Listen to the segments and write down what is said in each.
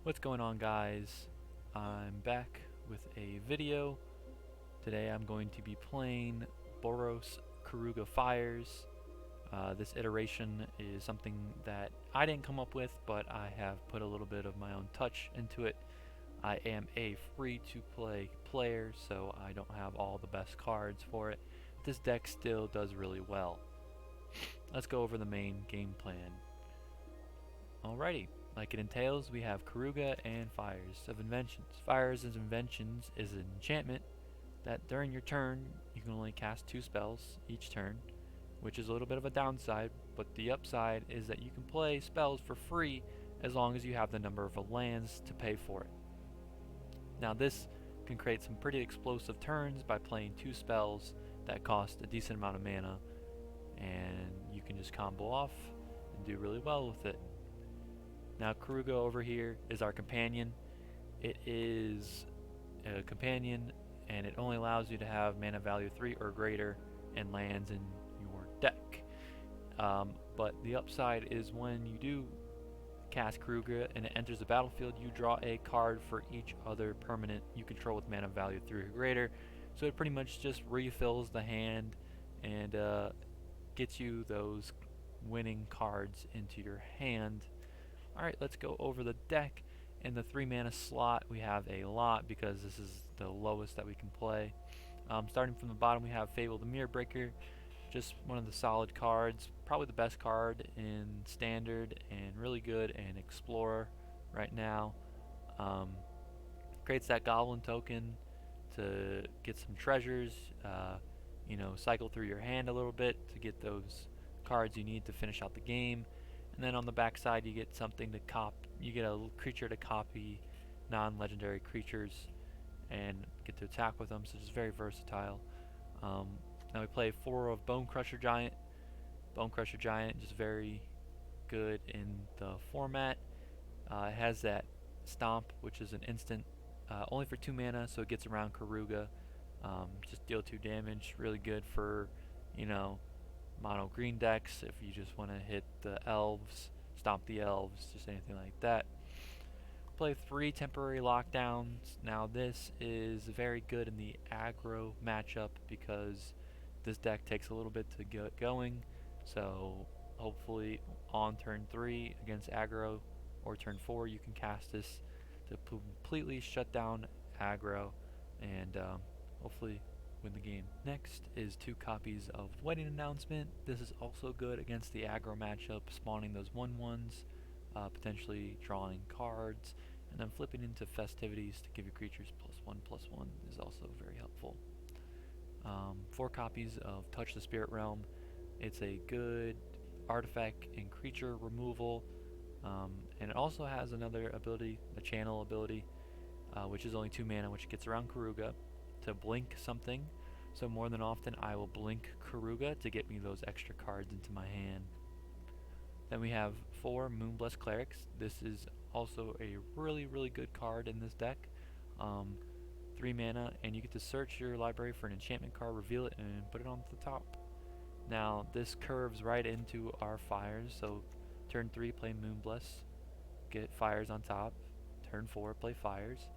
What's going on, guys? I'm back with a video. Today I'm going to be playing Boros Keruga Fires. This iteration is something that I didn't come up with, but I have put a little bit of my own touch into it. I am a free-to-play player, so I don't have all the best cards for it. This deck still does really well. Let's go over the main game plan. Alrighty. Like it entails, we have Keruga and Fires of Inventions. Fires of Inventions is an enchantment that during your turn, you can only cast 2 spells each turn, which is a little bit of a downside, but the upside is that you can play spells for free as long as you have the number of lands to pay for it. Now this can create some pretty explosive turns by playing 2 spells that cost a decent amount of mana, and you can just combo off and do really well with it. Now Keruga over here is our companion. It is a companion and it only allows you to have mana value 3 or greater and lands in your deck. But the upside is when you do cast Keruga and it enters the battlefield, you draw a card for each other permanent you control with mana value 3 or greater. So it pretty much just refills the hand and gets you those winning cards into your hand. Alright, let's go over the deck. In the 3 mana slot, we have a lot because this is the lowest that we can play. Starting from the bottom, we have Fable the Mirror Breaker, just one of the solid cards, probably the best card in Standard and really good in Explorer right now. Creates that Goblin token to get some treasures, cycle through your hand a little bit to get those cards you need to finish out the game. And then on the back side you get something to you get a creature to copy non-legendary creatures and get to attack with them, so it's very versatile. Now we play 4 of Bonecrusher Giant. Bonecrusher Giant, just very good in the format. It has that Stomp, which is an instant, only for 2 mana, so it gets around Keruga. Just deal 2 damage, really good for, mono green decks if you just want to hit the elves, stomp the elves, just anything like that. Play 3 temporary lockdowns. Now this is very good in the aggro matchup because this deck takes a little bit to get going, so hopefully on turn 3 against aggro or turn 4 you can cast this to completely shut down aggro and hopefully win the game. Next is 2 copies of Wedding Announcement. This is also good against the aggro matchup, spawning those 1/1s, potentially drawing cards, and then flipping into Festivities to give your creatures +1/+1 is also very helpful. 4 copies of Touch the Spirit Realm. It's a good artifact and creature removal, and it also has another ability, the Channel ability, which is only 2 mana, which gets around Keruga to blink something. So more than often I will blink Keruga to get me those extra cards into my hand. Then we have 4 Moon-Blessed Clerics. This is also a really good card in this deck. 3 mana, and you get to search your library for an enchantment card, reveal it, and put it on the top. Now this curves right into our Fires, so turn 3 play Moon-Blessed, get Fires on top. Turn 4 play Fires.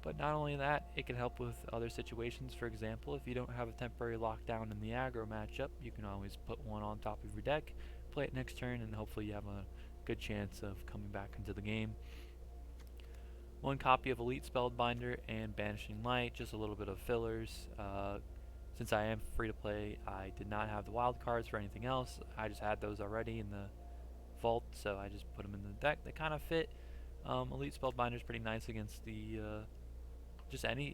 But not only that, it can help with other situations. For example, if you don't have a temporary lockdown in the aggro matchup, you can always put one on top of your deck, play it next turn, and hopefully you have a good chance of coming back into the game. 1 copy of Elite Spellbinder and Banishing Light, just a little bit of fillers. Since I am free to play, I did not have the wild cards for anything else. I just had those already in the vault, so I just put them in the deck. They kind of fit. Elite Spellbinder is pretty nice against the just any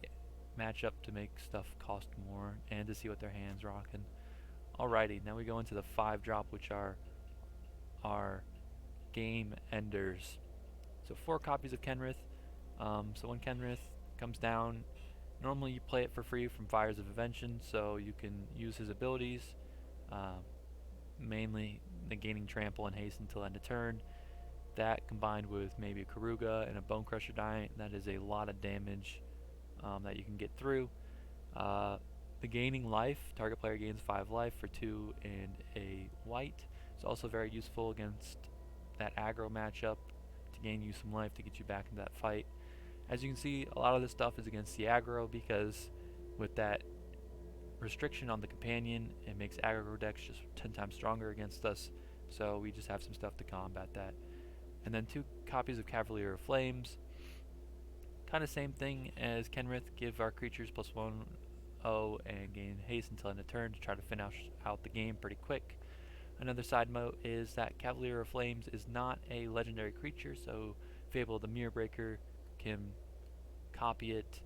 matchup to make stuff cost more and to see what their hands rocking. Alrighty, now we go into the 5-drop, which are our game enders. So 4 copies of Kenrith. So when Kenrith comes down, normally you play it for free from Fires of Invention, so you can use his abilities, mainly negating trample and haste until end of turn. That combined with maybe a Keruga and a Bonecrusher Giant, that is a lot of damage that you can get through. The gaining life, target player gains 5 life for 2 and a white. It's also very useful against that aggro matchup to to gain you some life to get you back into that fight. As you can see, a lot of this stuff is against the aggro, because with that restriction on the companion, it makes aggro decks just 10 times stronger against us, so we just have some stuff to combat that. And then 2 copies of Cavalier of Flames, kind of same thing as Kenrith, give our creatures +1/0 and gain haste until end of turn to try to finish out the game pretty quick. Another side note is that Cavalier of Flames is not a legendary creature, so Fable the Mirror Breaker can copy it,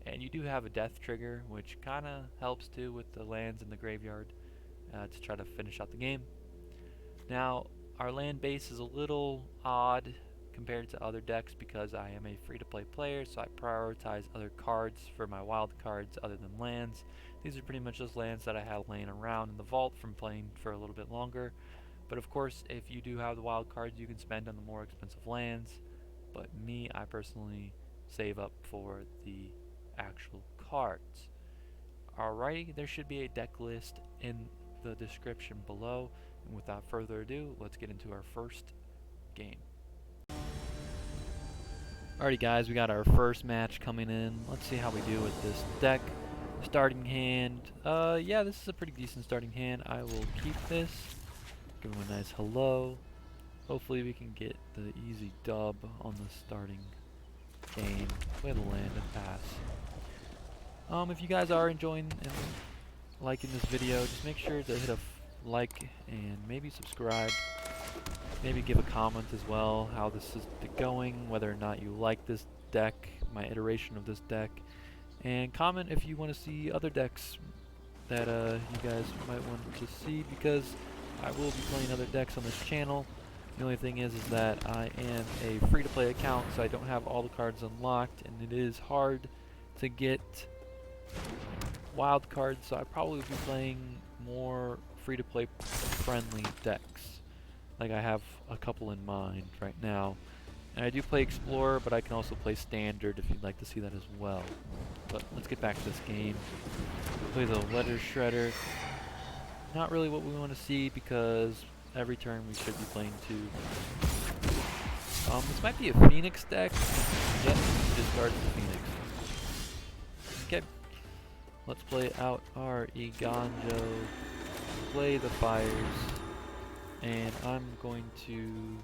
and you do have a death trigger, which kind of helps too with the lands in the graveyard to try to finish out the game. Now, our land base is a little odd compared to other decks because I am a free-to-play player, so I prioritize other cards for my wild cards other than lands. These are pretty much just lands that I have laying around in the vault from playing for a little bit longer. But of course, if you do have the wild cards, you can spend on the more expensive lands. But me, I personally save up for the actual cards. Alrighty, there should be a deck list in the description below. And without further ado, let's get into our first game. Alrighty guys, we got our first match coming in. Let's see how we do with this deck. Starting hand, yeah, this is a pretty decent starting hand. I will keep this, give him a nice hello. Hopefully we can get the easy dub on the starting game with land and pass. If you guys are enjoying and liking this video, just make sure to hit a like and maybe subscribe. Maybe give a comment as well how this is going, whether or not you like this deck, my iteration of this deck, and comment if you want to see other decks that you guys might want to see, because I will be playing other decks on this channel. The only thing is that I am a free-to-play account, so I don't have all the cards unlocked, and it is hard to get wild cards, so I probably will be playing more free-to-play friendly decks. Like I have a couple in mind right now. And I do play Explorer, but I can also play Standard if you'd like to see that as well. But let's get back to this game. Play the Letter Shredder. Not really what we want to see, because every turn we should be playing 2. This might be a Phoenix deck. Yep, discards the Phoenix. Okay. Let's play out our Eiganjo. Play the Fires. And I'm going to...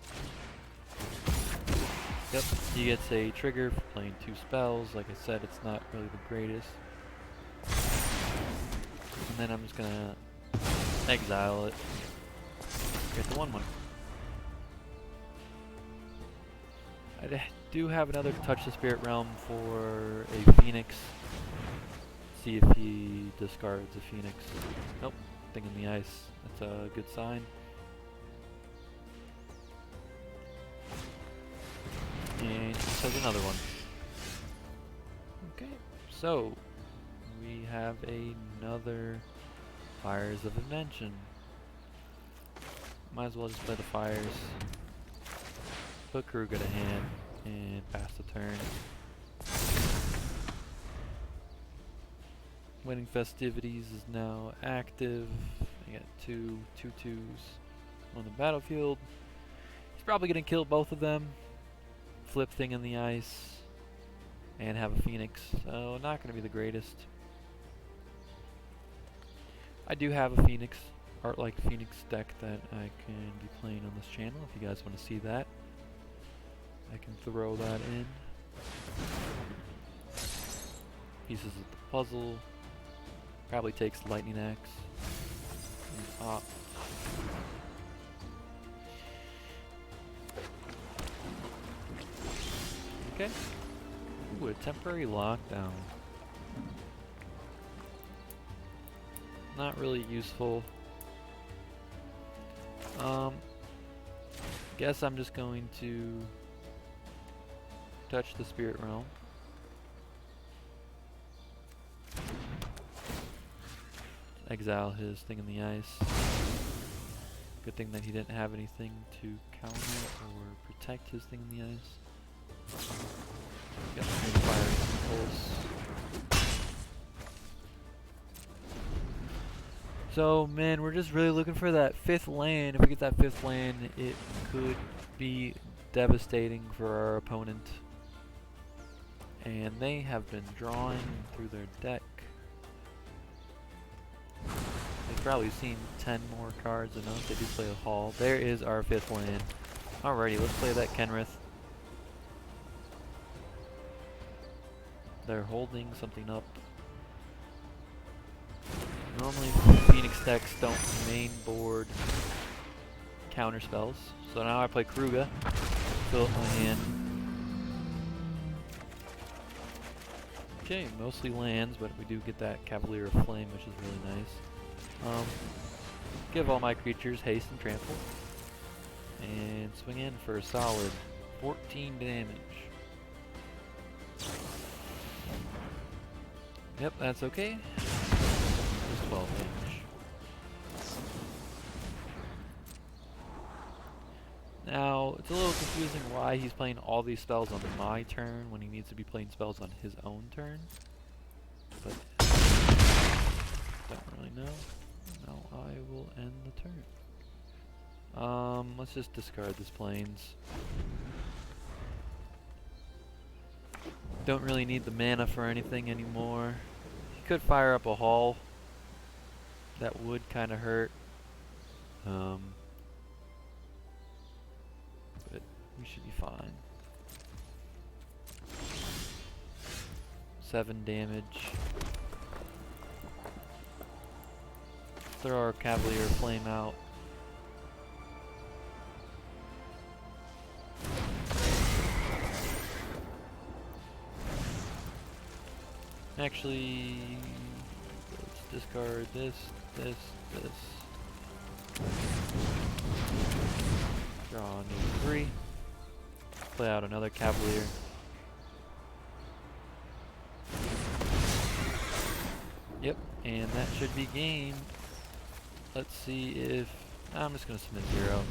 Yep, he gets a trigger for playing 2 spells. Like I said, it's not really the greatest. And then I'm just gonna exile it. Get the 1/1. I do have another Touch the Spirit Realm for a Phoenix. See if he discards a Phoenix. Nope, thing in the ice. That's a good sign. And he says another one. Okay, so we have another Fires of Invention. Might as well just play the Fires. Put Keruga to hand and pass the turn. Winning Festivities is now active. I got 2 2/2s on the battlefield. He's probably gonna kill both of them. Flip thing in the ice and have a Phoenix, so not going to be the greatest. I do have a Phoenix, Art-like Phoenix deck that I can be playing on this channel. If you guys want to see that, I can throw that in. Pieces of the puzzle. Probably takes Lightning Axe. And pop. Okay. Ooh, a temporary lockdown. Not really useful. Guess I'm just going to touch the Spirit Realm. Exile his thing in the ice. Good thing that he didn't have anything to counter or protect his thing in the ice. Got the Fire Impulse. So man, we're just really looking for that 5th land. If we get that 5th land, it could be devastating for our opponent. And they have been drawing through their deck. They've probably seen 10 more cards than us. They do play a haul. There is our 5th land. Alrighty, let's play that Kenrith. They're holding something up. Normally Phoenix decks don't main board counter spells. So now I play Keruga. Fill up my hand. Okay, mostly lands, but we do get that Cavalier of Flame, which is really nice. Give all my creatures haste and trample. And swing in for a solid 14 damage. Yep, that's okay. Just 12 damage. Now, it's a little confusing why he's playing all these spells on my turn when he needs to be playing spells on his own turn. But, don't really know. Now I will end the turn. Let's just discard this Plains. Don't really need the mana for anything anymore. He could fire up a Hall. That would kind of hurt. But we should be fine. 7 damage. Throw our Cavalier of Flame out. Actually, let's discard this. Draw a new 3. Play out another Cavalier. Yep, and that should be game. Let's see if... I'm just going to submit 0.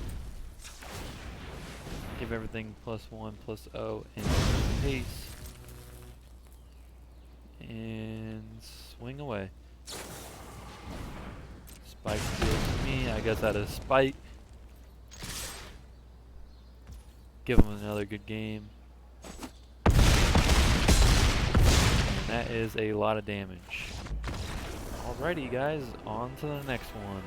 Give everything +1, +0, and pace. And swing away. Spike steals to me. I guess that is spite. Give him another good game. And that is a lot of damage. Alrighty guys, on to the next one.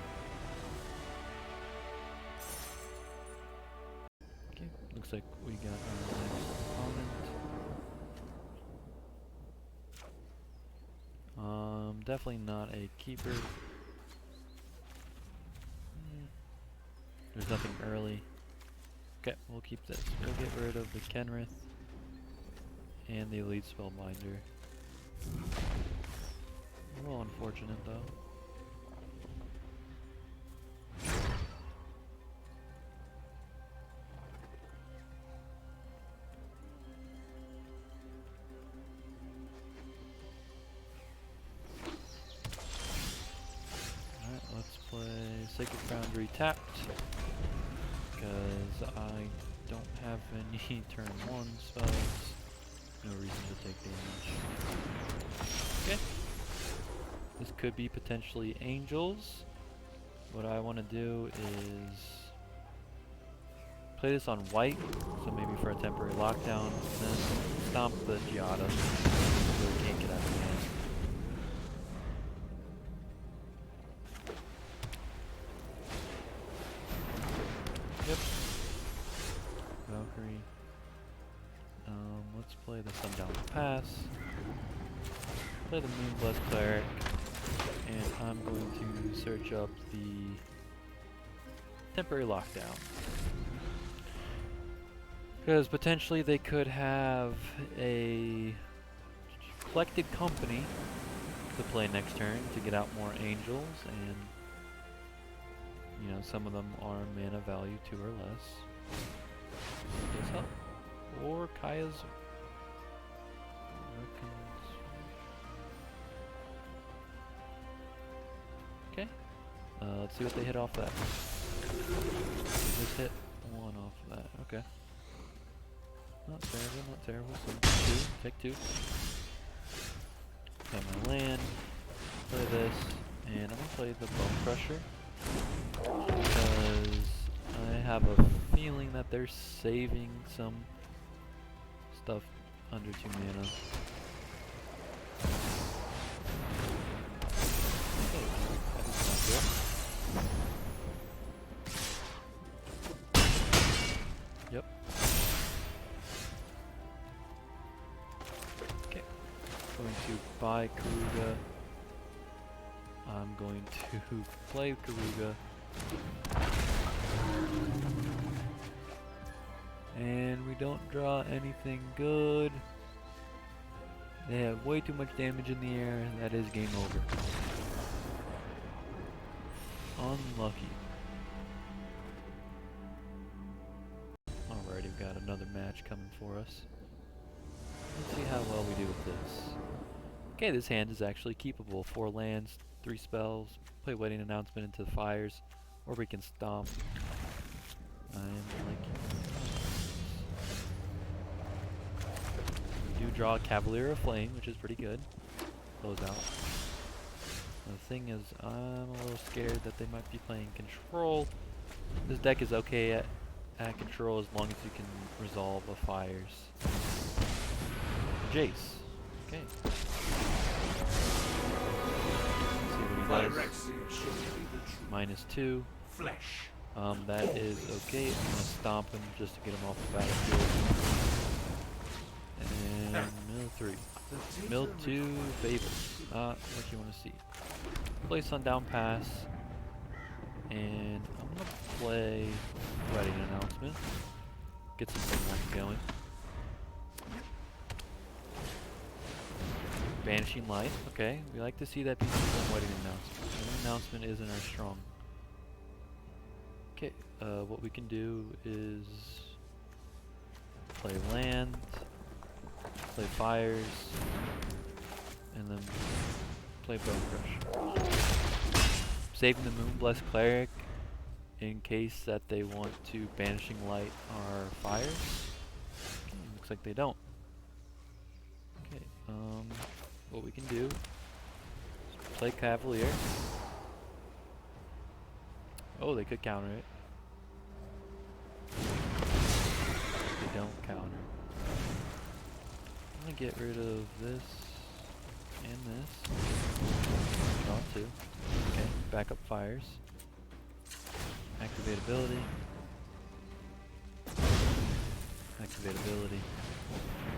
Okay, looks like we got our next opponent. Definitely not a keeper. There's nothing early. Okay, we'll keep this. We'll get rid of the Kenrith and the Elite Spellbinder. A little unfortunate though. Alright, let's play Sacred Foundry tapped. Because I don't have any turn 1 spells. No reason to take damage. Okay. This could be potentially Angels. What I want to do is play this on white, so maybe for a temporary lockdown, and then stomp the Giada so it can't get out of hand. Yep. Valkyrie. Let's play the Sundown Pass. Play the Moon-Blessed Cleric. And I'm going to search up the temporary lockdown. Because potentially they could have a collected company to play next turn to get out more Angels, and you know, some of them are mana value 2 or less. Does help. Or Kaya's okay. Let's see what they hit off that. They just hit 1 off of that. Okay. Not terrible, not terrible. So 2, take 2. Got my land. Play this, and I'm gonna play the Bonecrusher because I have a feeling feeling that they're saving some stuff under 2 mana. Okay, that is not good. Yep. Okay. Going to buy Keruga. I'm going to play Keruga. And we don't draw anything good. They have way too much damage in the air, and that is game over. Unlucky. Alright, we've got another match coming for us. Let's see how well we do with this. Okay, this hand is actually keepable. 4 lands, 3 spells, play Wedding Announcement into the fires, or we can stomp. I'm liking we do draw Cavalier of Flame, which is pretty good. Close out. The thing is, I'm a little scared that they might be playing control. This deck is okay at control as long as you can resolve a fires. Jace. Okay. -2. That is okay. I'm gonna stomp him just to get him off the battlefield. And mill 3. Mill 2, Fable. Not what you want to see. Play Sundown Pass. And I'm gonna play Wedding Announcement. Get some things going. Banishing Light. Okay, we like to see that piece of Wedding Announcement. Wedding Announcement isn't our strong. Okay, what we can do is play land, play fires, and then play Bonecrusher. Saving the Moon-Blessed Cleric in case that they want to Banishing Light our fires. Okay, looks like they don't. Okay, what we can do is play Cavalier. Oh, they could counter it. They don't counter. I'm gonna get rid of this and this. Draw 2. Okay, backup fires. Activate ability. Activate ability.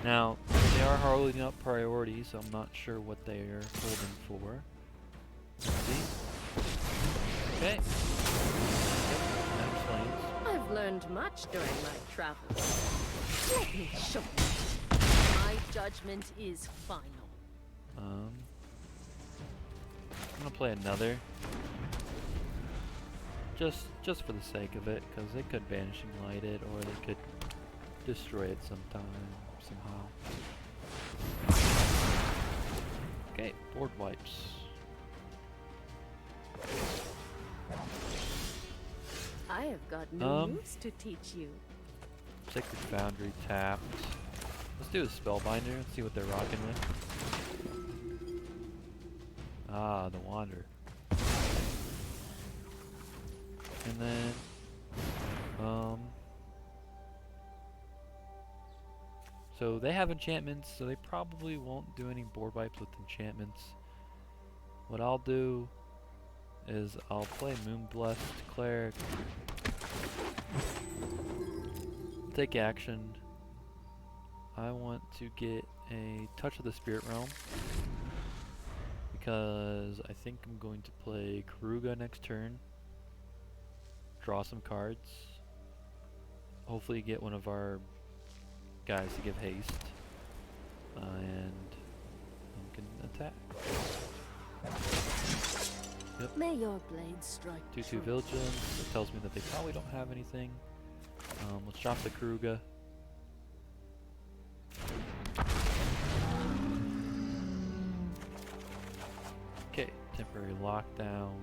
Now, they are holding up priority, so I'm not sure what they are holding for. Let's see. Okay. Yep, that explains. I've learned much during my travels. Let me show you. My judgment is final. I'm gonna play another. Just for the sake of it, because they could Banishing Light it, or they could destroy it sometime, somehow. Okay, board wipes. I have got new moves to teach you. Sacred Foundry tapped. Let's do a Spellbinder and see what they're rocking with. Ah, the Wander. And then, so they have enchantments, so they probably won't do any board wipes with enchantments. What I'll do is I'll play Moon-Blessed Cleric, take action. I want to get a Touch of the Spirit Realm because I think I'm going to play Keruga next turn. Draw some cards. Hopefully get one of our guys to give haste. And we can attack. Yep. May your blade strike 2/2 Vigilance. It tells me that they probably don't have anything. Let's drop the Keruga. Okay, temporary lockdown.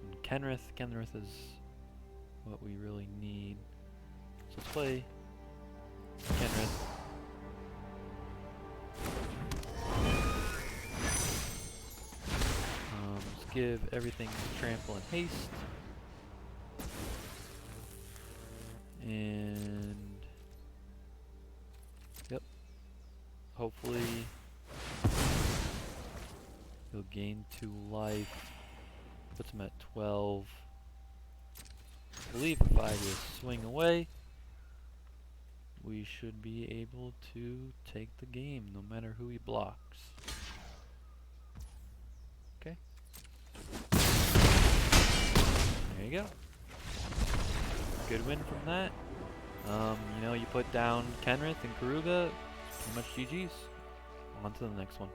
And Kenrith. Kenrith is what we really need. So let's play Kenrith. Let's give everything trample and haste. And yep, hopefully he'll gain 2 life, puts him at 12. I believe if I just swing away, we should be able to take the game no matter who he blocks. Okay. There you go. Good win from that. You know, you put down Kenrith and Keruga, pretty much GG's. On to the next one.